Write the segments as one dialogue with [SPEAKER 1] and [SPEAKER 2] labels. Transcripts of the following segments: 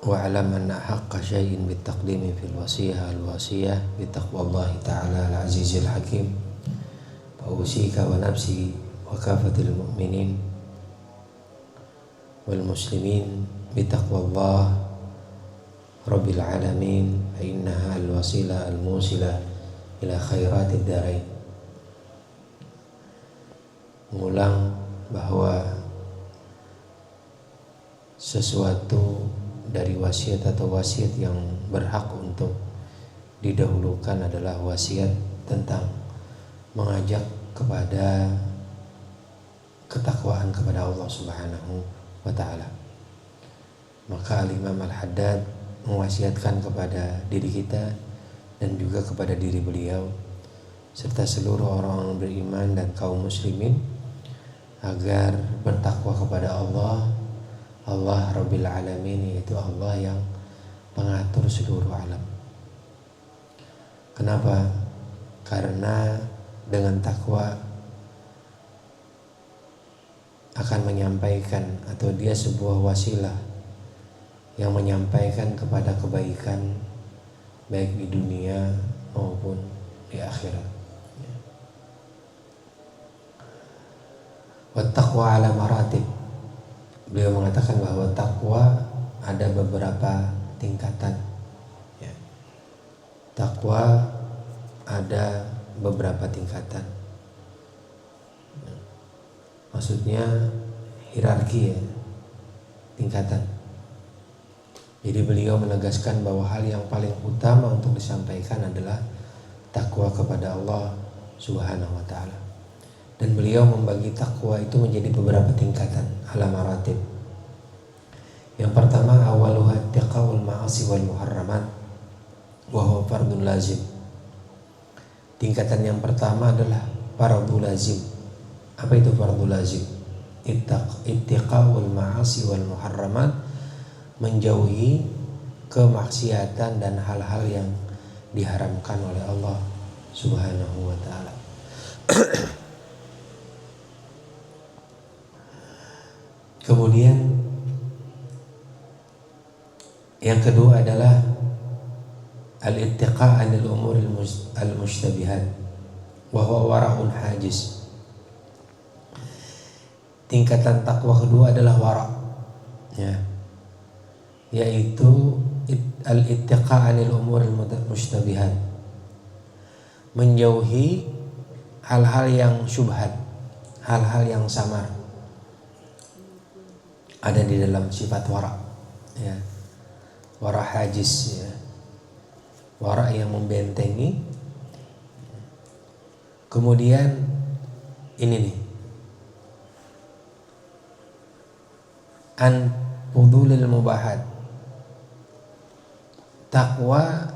[SPEAKER 1] wa'lam anna haqqa syai'in bitaqdimi fil wasiyah bitaqwallahi ta'ala al-azizil hakim wa usika wa nafsi wa kafatil mu'minin wal muslimin bitaqwallah rabbil alamin fa innaha al-wasila al-musila ila khairatid darain. Mengulang bahwa sesuatu dari wasiat atau wasiat yang berhak untuk didahulukan adalah wasiat tentang mengajak kepada ketakwaan kepada Allah Subhanahu wa ta'ala. Maka Al-Imam Al-Haddad mewasiatkan kepada diri kita dan juga kepada diri beliau serta seluruh orang beriman dan kaum muslimin agar bertakwa kepada Allah Rabbil Alamin, yaitu Allah yang pengatur seluruh alam. Kenapa? Karena dengan takwa akan menyampaikan, atau dia sebuah wasilah yang menyampaikan kepada kebaikan baik di dunia maupun di akhirat. Wa taqwa ala maratib. Beliau mengatakan bahwa takwa ada beberapa tingkatan. Ya. Takwa ada beberapa tingkatan. Maksudnya hierarki, ya, tingkatan. Jadi beliau menegaskan bahwa hal yang paling utama untuk disampaikan adalah takwa kepada Allah Subhanahu wa ta'ala. Dan beliau membagi takwa itu menjadi beberapa tingkatan, ala maratib. Yang pertama, awaluha tiqaul ma'asi wal muharramat wa huwa fardun lazim. Tingkatan yang pertama adalah fardhu lazim. Apa itu fardhu lazim? Ittiqaul ma'asi wal muharramat, menjauhi kemaksiatan dan hal-hal yang diharamkan oleh Allah Subhanahu wa ta'ala. Kemudian yang kedua adalah al-ittiqa' 'anil umur al-mushtabihat wa huwa wara'un hajiz. Tingkatan takwa kedua adalah wara', ya, yaitu al-ittiqa' 'anil umur al-mushtabihat, menjauhi hal-hal yang syubhat, hal-hal yang samar. Ada di dalam sifat wara', ya. Wara' hajiz, ya. Wara' yang membentengi. Kemudian ini nih, an fudulil mubahat. Takwa,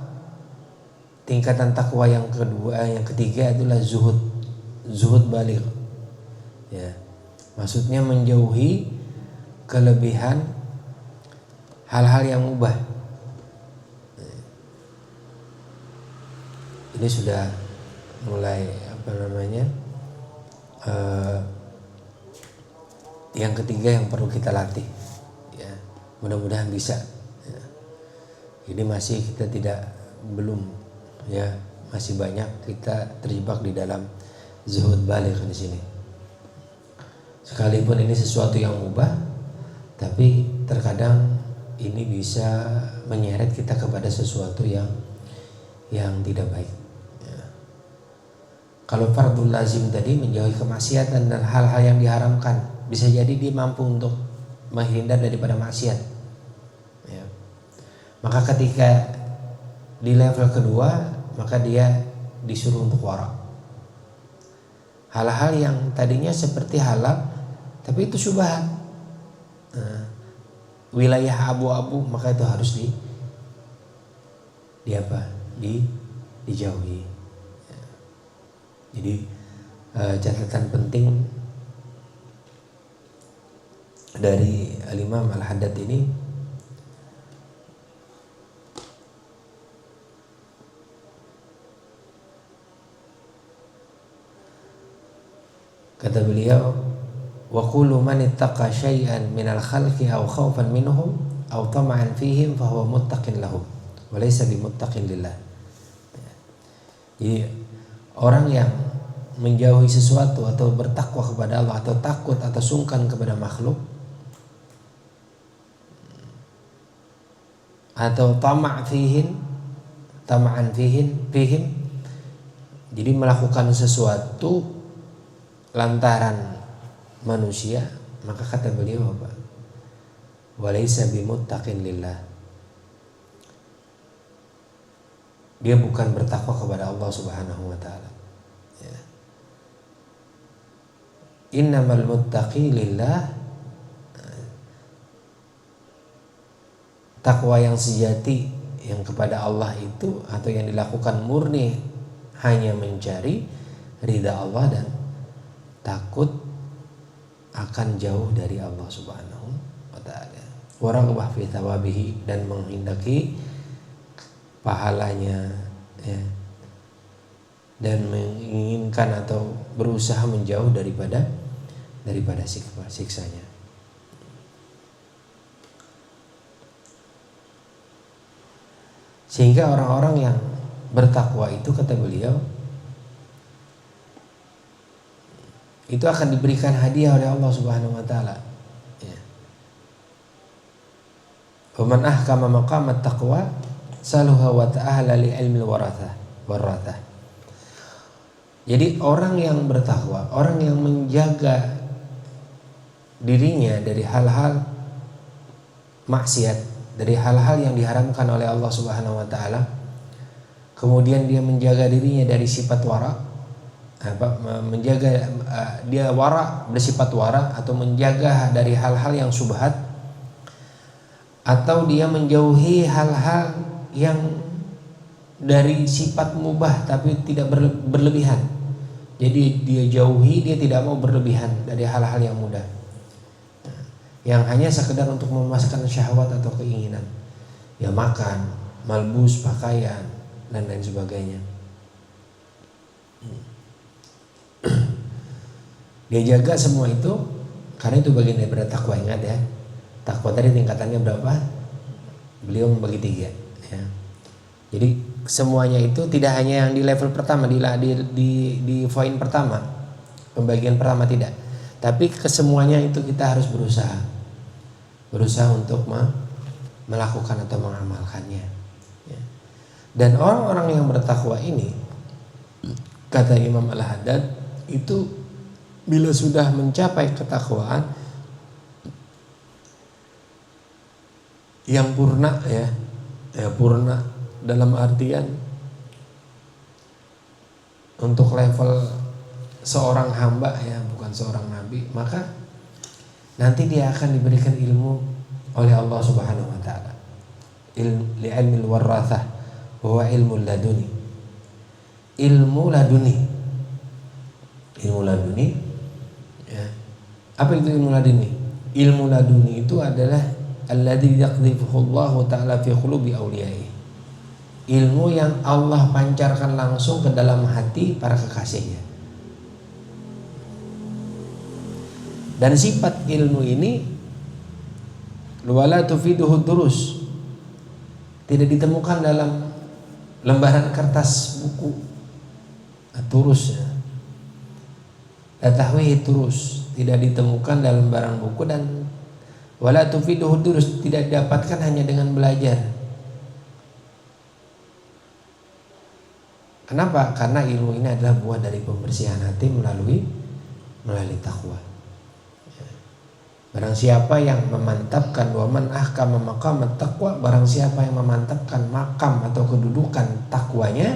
[SPEAKER 1] tingkatan takwa yang kedua, yang ketiga adalah zuhud baligh, ya. Maksudnya menjauhi kelebihan hal-hal yang mubah. Ini sudah mulai yang ketiga yang perlu kita latih, ya. Mudah-mudahan bisa, ya. Ini masih kita belum, ya, masih banyak kita terjebak di dalam zuhud baligh di sini. Sekalipun ini sesuatu yang mubah, tapi terkadang ini bisa menyeret kita kepada sesuatu yang tidak baik, ya. Kalau fardhu lazim tadi menjauhi kemaksiatan dan hal-hal yang diharamkan, bisa jadi dia mampu untuk menghindar daripada maksiat, ya. Maka ketika di level kedua, maka dia disuruh untuk wara'. Hal-hal yang tadinya seperti halal tapi itu syubhat, wilayah abu-abu, maka itu harus dijauhi, ya. Jadi catatan penting dari Al-Imam Al-Haddad ini, kata beliau, wa kullu man ittaqa syai'an minal khalqi aw khaufan minhum aw tama'an fihim fa huwa muttaqin lahum wa laysa bimuttaqin lillah. Jadi orang yang menjauhi sesuatu atau bertakwa kepada Allah atau takut atau sungkan kepada makhluk atau tama'an fihim, jadi melakukan sesuatu lantaran manusia, maka kata beliau apa? Walaysa bimuttaqin lillah. Dia bukan bertakwa kepada Allah Subhanahu wa taala. Ya. Innamal muttaqi lillah. Takwa yang sejati yang kepada Allah itu atau yang dilakukan murni hanya mencari ridha Allah dan takut akan jauh dari Allah Subhanahu wa taala. Wa raghbah fi thawabihi, dan menghendaki pahalanya, ya. Dan menginginkan atau berusaha menjauh daripada siksanya. Sehingga orang-orang yang bertakwa itu, kata beliau, itu akan diberikan hadiah oleh Allah Subhanahu wa taala. Ya. Wa man ahkama maqamat taqwa saluha wa ta'ala li ilmil warathah. Jadi orang yang bertakwa, orang yang menjaga dirinya dari hal-hal maksiat, dari hal-hal yang diharamkan oleh Allah Subhanahu wa taala, kemudian dia menjaga dirinya dari sifat wara, menjaga dia wara, bersifat wara, atau menjaga dari hal-hal yang subhat, atau dia menjauhi hal-hal yang dari sifat mubah tapi tidak berlebihan. Jadi dia jauhi, dia tidak mau berlebihan dari hal-hal yang mudah, yang hanya sekedar untuk memuaskan syahwat atau keinginan, ya makan, malbus, pakaian, dan lain sebagainya. Dia jaga semua itu karena itu bagian daripada takwa. Ingat ya, takwa tadi tingkatannya berapa? Beliau membagi 3, ya. Jadi semuanya itu tidak hanya yang di level pertama, di poin pertama, pembagian pertama, tidak, tapi kesemuanya itu kita harus berusaha untuk melakukan atau mengamalkannya, ya. Dan orang-orang yang bertakwa ini, kata Imam Al-Haddad, itu bila sudah mencapai ketakwaan yang purna, ya purna dalam artian untuk level seorang hamba, ya bukan seorang nabi, maka nanti dia akan diberikan ilmu oleh Allah Subhanahu wa taala. Ilmil warathah wa ilmu laduni. Ilmu laduni, ya. Apa itu ilmu laduni? Ilmu laduni itu adalah alladzi yaqdhifuhu Allah taala fi qulubi awliyaihi. Ilmu yang Allah pancarkan langsung ke dalam hati para kekasihnya. Dan sifat ilmu ini wala tufiduhu durus, tidak ditemukan dalam lembaran kertas buku, turus, ya. Tahwihi turus, tidak ditemukan dalam barang buku, dan wala tufiduhu durus, tidak didapatkan hanya dengan belajar. Kenapa? Karena ilmu ini adalah buah dari pembersihan hati melalui takwa. Barang siapa yang memantapkan waman ahkama maqamat taqwa, barang siapa yang memantapkan makam atau kedudukan takwanya,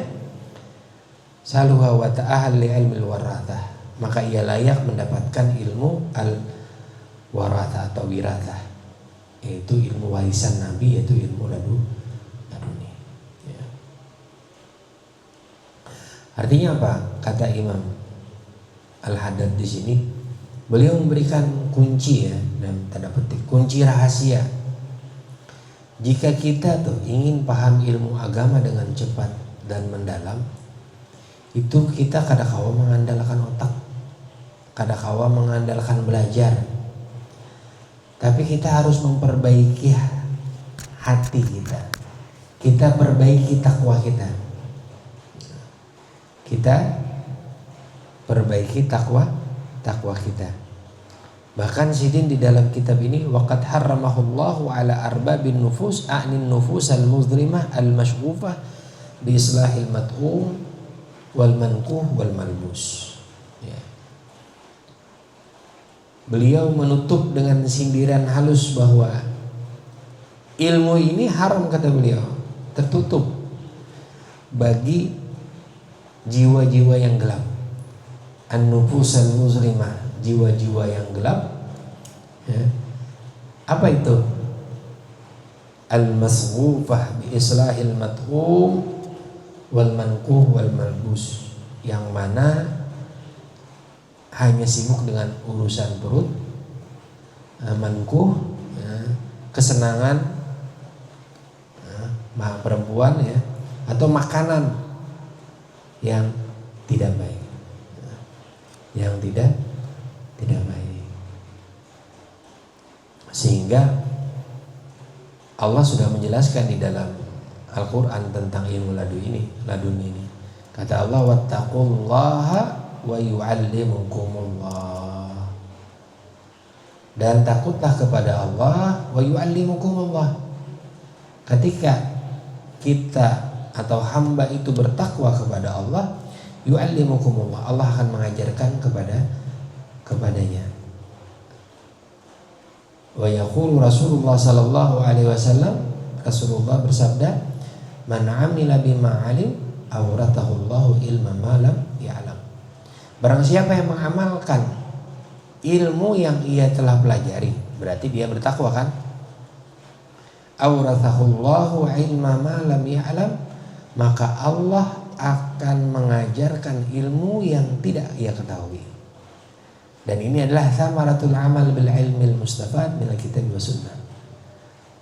[SPEAKER 1] saluha wa ta'ahal li ilmil warathah, maka ia layak mendapatkan ilmu al-warathah atau wirathah, yaitu ilmu warisan Nabi, yaitu ilmu laduni. Ya. Artinya apa? Kata Imam Al-Haddad di sini, beliau memberikan kunci, ya, dan tanda petik, kunci rahasia. Jika kita tuh ingin paham ilmu agama dengan cepat dan mendalam, itu kita kadang-kala mengandalkan otak, kadang-kala mengandalkan belajar. Tapi kita harus memperbaiki hati kita. Kita perbaiki takwa kita. Kita perbaiki takwa kita. Bahkan sidin di dalam kitab ini waqad harramahullahu ala arbabin nufus a'nin nufus al-muzlimah al-mashghufah bi islahil mat'um wal mankuh wal malbus. Ya. Beliau menutup dengan sindiran halus bahwa ilmu ini haram, kata beliau, tertutup bagi jiwa-jiwa yang gelap. An-nufus al-muzlimah, jiwa-jiwa yang gelap. Ya. Apa itu? Al-masghufah bi islahil mat'um wal mankuh wal malbus, yang mana hanya sibuk dengan urusan perut, mankuh, ya, kesenangan, ya, perempuan, ya, atau makanan yang tidak baik, ya, yang tidak baik. Sehingga Allah sudah menjelaskan di dalam Al-Quran tentang ilmu ladun ini. Kata Allah, wattaqullaha wa yu'allimukumullah. Dan takutlah kepada Allah, wa yu'allimukumullah. Ketika kita atau hamba itu bertakwa kepada Allah, yu'allimukumullah, Allah akan mengajarkan kepadanya. Wa yaqulu Rasulullah sallallahu alaihi wasallam, Rasulullah bersabda, man amila bima alim awratahullahu ilma ma lam ya'lam. Barang siapa yang mengamalkan ilmu yang ia telah pelajari, berarti dia bertakwa kan? Awrathahullahu ilma ma lam ya'lam, maka Allah akan mengajarkan ilmu yang tidak ia ketahui. Dan ini adalah thamaratul amal bil ilmil mustafad min kitab wa sunnah.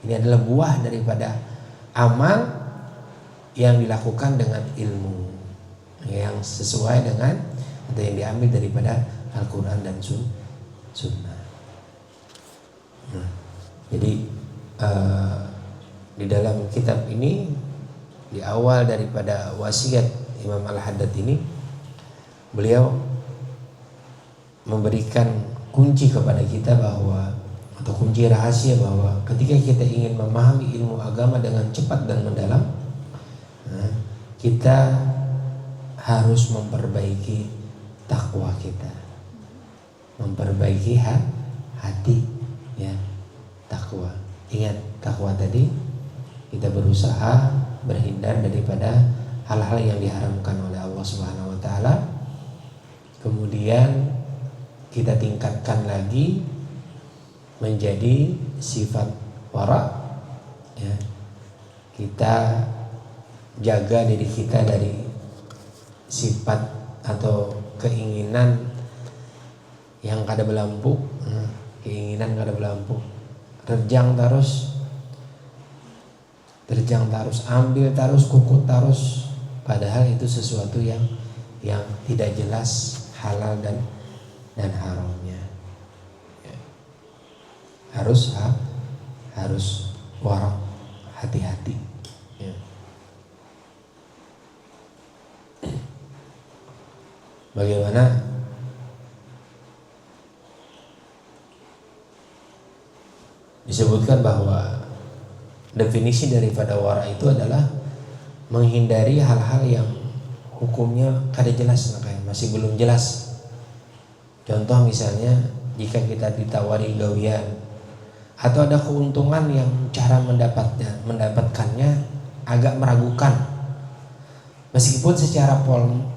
[SPEAKER 1] Ini adalah buah daripada amal yang dilakukan dengan ilmu yang sesuai dengan atau yang diambil daripada Al-Quran dan Sunnah. Nah, jadi di dalam kitab ini, di awal daripada wasiat Imam Al-Haddad ini, beliau memberikan kunci kepada kita bahwa, atau kunci rahasia bahwa ketika kita ingin memahami ilmu agama dengan cepat dan mendalam, kita harus memperbaiki takwa kita, memperbaiki hati, ya, takwa. Ingat, takwa tadi kita berusaha berhindar daripada hal-hal yang diharamkan oleh Allah Subhanahu wa taala. Kemudian kita tingkatkan lagi menjadi sifat wara, ya. Kita jaga diri kita dari sifat atau keinginan yang kada belampu, terjang terus, ambil terus, kukut terus, padahal itu sesuatu yang tidak jelas halal dan haramnya. Ya. Harus warok, hati-hati. Ya. Bagaimana disebutkan bahwa definisi daripada wara itu adalah menghindari hal-hal yang hukumnya kada jelas, makanya masih belum jelas. Contoh misalnya, jika kita ditawari gawian atau ada keuntungan yang cara mendapatkannya agak meragukan, meskipun secara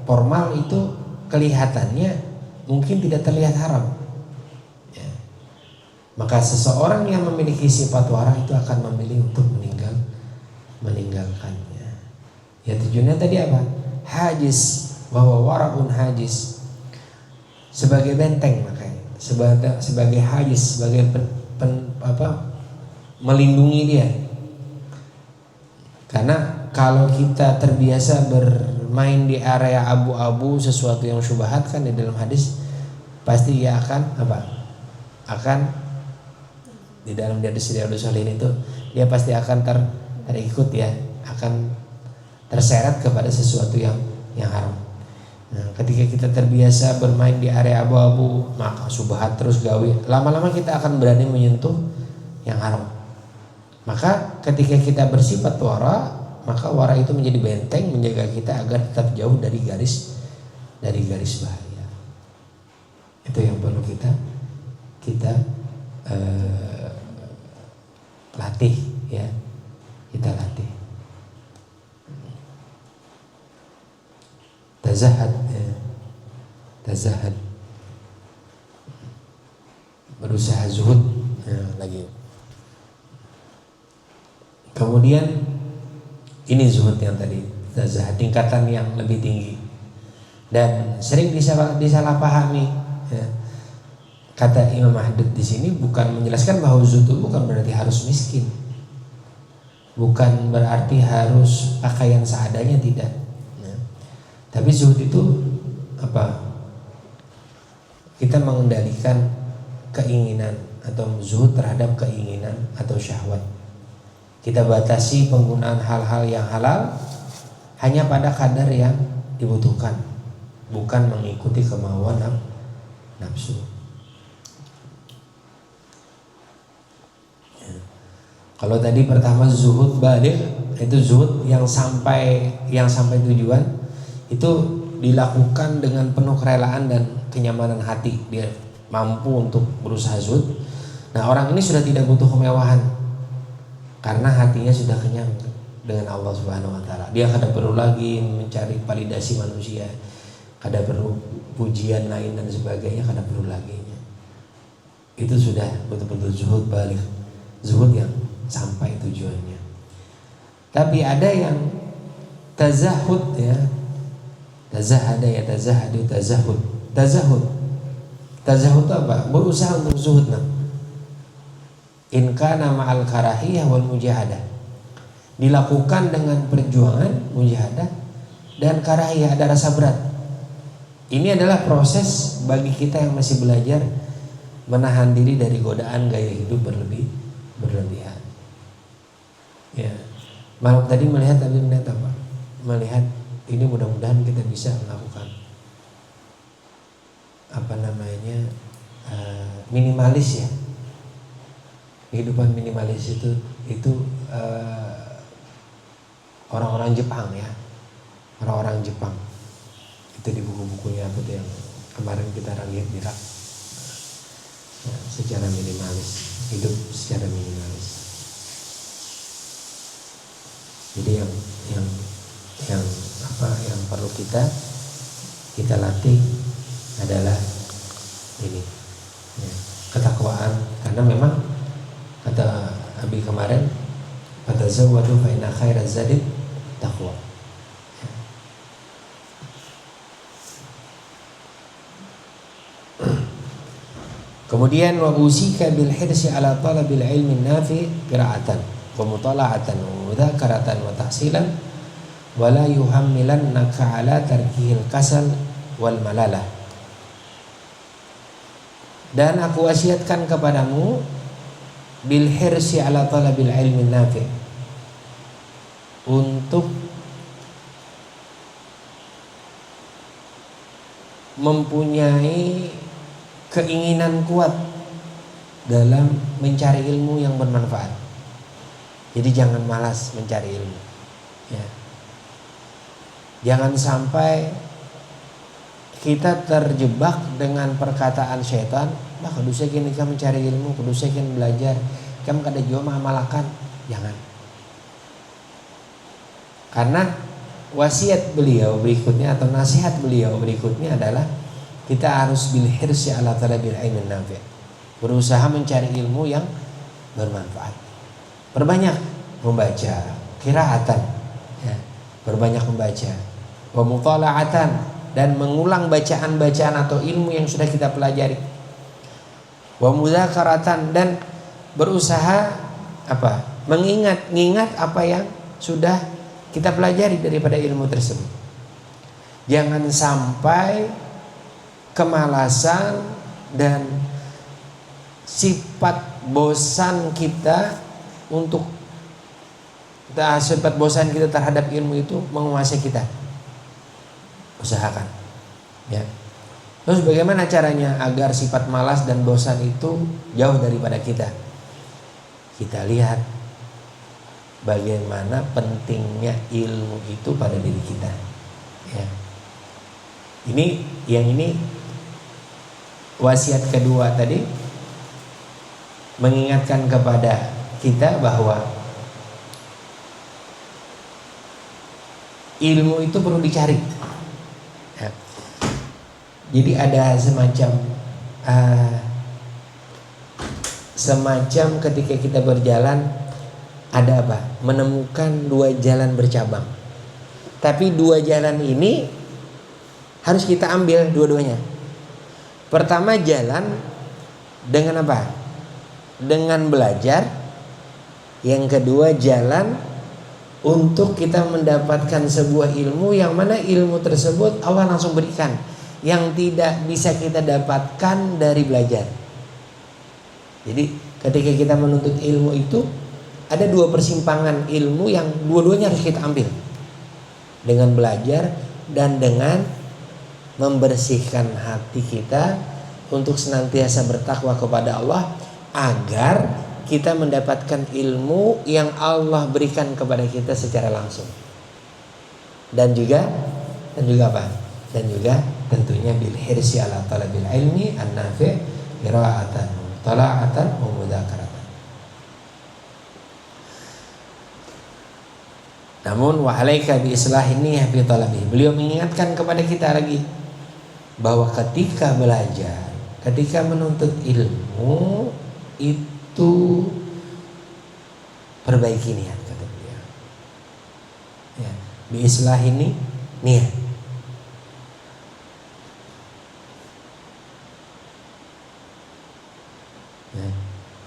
[SPEAKER 1] formal itu kelihatannya mungkin tidak terlihat haram, ya. Maka seseorang yang memiliki sifat wara itu akan memilih untuk meninggalkannya. Ya, tujuannya tadi apa? Hajiz, bahwa waraun hajiz, sebagai benteng, makanya sebagai hajiz, sebagai melindungi dia. Karena kalau kita terbiasa bermain di area abu-abu, sesuatu yang syubhat, kan di dalam hadis pasti ia akan di dalam hadis Riyadhus Shalihin itu, dia pasti akan terikut ya, akan terseret kepada sesuatu yang haram. Nah, ketika kita terbiasa bermain di area abu-abu, maka subhat terus gawe, lama-lama kita akan berani menyentuh yang haram. Maka ketika kita bersifat wara, maka wara itu menjadi benteng menjaga kita agar tetap jauh dari garis bahaya. Itu yang perlu kita latih ya, kita latih. Tazahad ya. Tazahad, berusaha zuhud ya, lagi. Kemudian ini zuhud yang tadi, tazahad tingkatan yang lebih tinggi dan sering disalahpahami ya. Kata Imam Mahdud di sini bukan menjelaskan bahwa zuhud itu bukan berarti harus miskin, bukan berarti harus pakaian seadanya, tidak. Tapi zuhud itu apa? Kita mengendalikan keinginan atau zuhud terhadap keinginan atau syahwat. Kita batasi penggunaan hal-hal yang halal hanya pada kadar yang dibutuhkan, bukan mengikuti kemauan nafsu. Ya. Kalau tadi pertama zuhud baligh, itu zuhud yang sampai tujuan, itu dilakukan dengan penuh kerelaan dan kenyamanan hati. Dia mampu untuk berusaha zuhud. Nah, orang ini sudah tidak butuh kemewahan karena hatinya sudah kenyang dengan Allah Subhanahu wa taala. Dia kada perlu lagi mencari validasi manusia, kada perlu pujian lain dan sebagainya, kada perlu lagi. Itu sudah betul-betul zuhud baligh, zuhud yang sampai tujuannya. Tapi ada yang tazahud ya. Tazahada ya tazahadu tazahud. Tazahud itu apa? Berusaha untuk zuhud. In kana ma'al karahiyah wal mujahadah. Dilakukan dengan perjuangan, mujahadah dan karahiyah, ada rasa berat. Ini adalah proses bagi kita yang masih belajar menahan diri dari godaan gaya hidup berlebihan. Ya. Malam tadi melihat apa? Melihat ini, mudah-mudahan kita bisa melakukan minimalis ya. Kehidupan minimalis itu orang-orang Jepang ya, orang-orang Jepang itu di buku-bukunya apa tuh yang kemarin kita lihat di rak ya, secara minimalis, hidup secara minimalis. Jadi yang perlu kita latih adalah ini ya, ketakwaan, karena memang kata Abi kemarin, fatazawwadu fa inna khairaz zadi taqwa. Kemudian wa usika bil hirsi ala talabil ilmi nafi qira'atan wa mutala'atan wa mudzakaratan wa tahsilan wala yuhammilannaka ala tarkihil kasal wal malalah. Dan aku wasiatkan kepadamu bil hirsi ala talabil ilmi nafi, untuk mempunyai keinginan kuat dalam mencari ilmu yang bermanfaat. Jadi jangan malas mencari ilmu ya. Jangan sampai kita terjebak dengan perkataan syaitan, bah kudusekin kita mencari ilmu, kudusekin belajar, kamu kada jua mengamalkan. Jangan. Karena wasiat beliau berikutnya atau nasihat beliau berikutnya adalah kita harus bil hirsi ala talabil ilmin nafi', berusaha mencari ilmu yang bermanfaat. Perbanyak membaca, qiraatan ya, perbanyak membaca, wa mutala'atan, dan mengulang bacaan-bacaan atau ilmu yang sudah kita pelajari, wa mudzakaratan, dan berusaha mengingat apa yang sudah kita pelajari daripada ilmu tersebut. Jangan sampai kemalasan dan sifat bosan kita untuk sifat bosan kita terhadap ilmu itu menguasai kita. Usahakan, ya. Terus bagaimana caranya agar sifat malas dan bosan itu jauh daripada kita? Kita lihat bagaimana pentingnya ilmu itu pada diri kita, ya. Ini wasiat kedua tadi mengingatkan kepada kita bahwa ilmu itu perlu dicari, ya. Jadi ada semacam ketika kita berjalan ada apa? Menemukan dua jalan bercabang. Tapi dua jalan ini harus kita ambil dua-duanya. Pertama jalan dengan apa? Dengan belajar. Yang kedua jalan untuk kita mendapatkan sebuah ilmu yang mana ilmu tersebut Allah langsung berikan, yang tidak bisa kita dapatkan dari belajar. Jadi ketika kita menuntut ilmu itu ada dua persimpangan ilmu yang dua-duanya harus kita ambil, dengan belajar dan dengan membersihkan hati kita untuk senantiasa bertakwa kepada Allah agar kita mendapatkan ilmu yang Allah berikan kepada kita secara langsung. Dan juga apa? Dan juga tentunya bil hirsi ala talabil ilmi an-nafi' qira'atan tala'atan wa mudzakaratan. Namun wa 'alaika bi islahin niyyah fi talabi. Beliau mengingatkan kepada kita lagi bahwa ketika belajar, ketika menuntut ilmu itu perbaiki niat, kata beliau. Ya, bi islahin niat. Ya,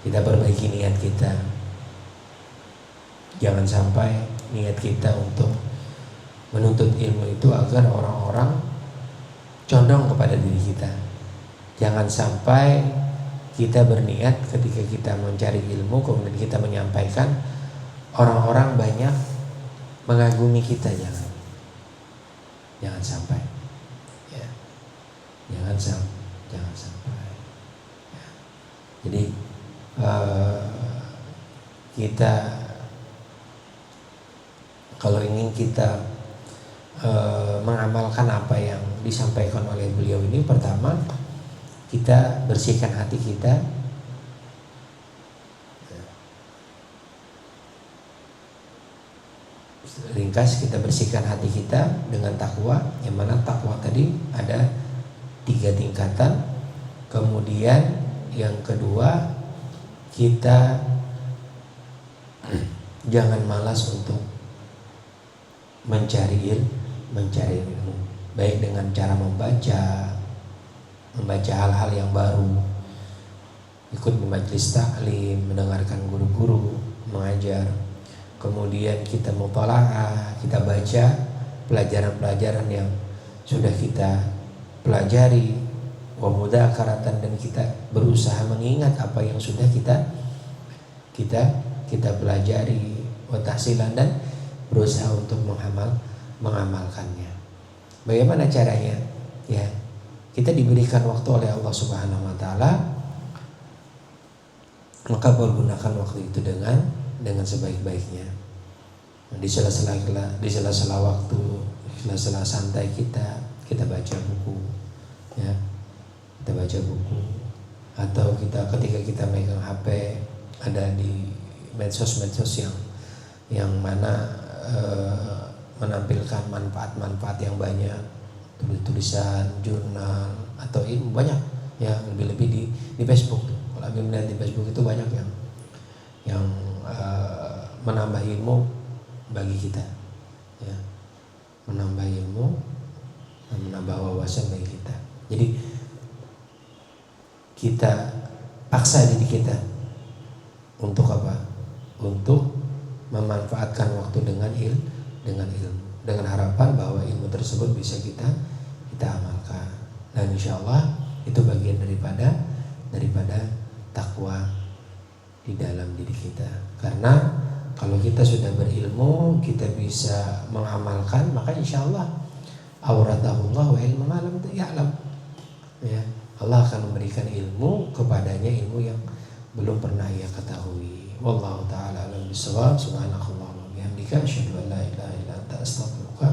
[SPEAKER 1] kita perbaiki niat kita. Jangan sampai niat kita untuk menuntut ilmu itu agar orang-orang condong kepada diri kita. Jangan sampai kita berniat ketika kita mencari ilmu kemudian kita menyampaikan, orang-orang banyak mengagumi kita. Jangan sampai, ya. Jangan sampai, ya. Jadi kita kalau ingin kita mengamalkan apa yang disampaikan oleh beliau ini, pertama kita bersihkan hati kita, ringkas, kita bersihkan hati kita dengan takwa, yang mana takwa tadi ada 3 tingkatan. Kemudian yang kedua, kita jangan malas untuk mencari ilmu, baik dengan cara membaca hal-hal yang baru, ikut majelis taklim, mendengarkan guru-guru mengajar, kemudian kita mutalaah, kita baca pelajaran-pelajaran yang sudah kita pelajari, wa mudzakaratan, dan kita berusaha mengingat apa yang sudah kita pelajari, wa tahsilan, dan berusaha untuk mengamalkannya. Bagaimana caranya? Ya, kita diberikan waktu oleh Allah Subhanahu wa taala, maka pergunakan waktu itu dengan sebaik-baiknya. Di sela-sela waktu, di sela-sela santai kita baca buku, ya. Kita baca buku, atau ketika kita megang HP, ada di medsos yang mana menampilkan manfaat-manfaat yang banyak, tulisan, jurnal, atau ilmu banyak, ya. Lebih-lebih di Facebook. Kalau Abi melihat di Facebook itu banyak yang menambah ilmu bagi kita, ya. Menambah ilmu dan menambah wawasan bagi kita. Jadi kita paksa diri kita untuk apa? Untuk memanfaatkan waktu dengan ilmu, dengan harapan bahwa ilmu tersebut bisa kita amalkan. Dan insya Allah itu bagian daripada takwa di dalam diri kita. Karena Kalau kita sudah berilmu, kita bisa mengamalkan, maka insya Allah auratahullah wa ilmu malam ya'lam. Ya, Allah akan memberikan ilmu kepadanya, ilmu yang belum pernah ia ketahui. Wallahu taala alam bisawab. Subhanakallahumma wa bihamdika asyhadu an la ilaha illa anta astaghfiruka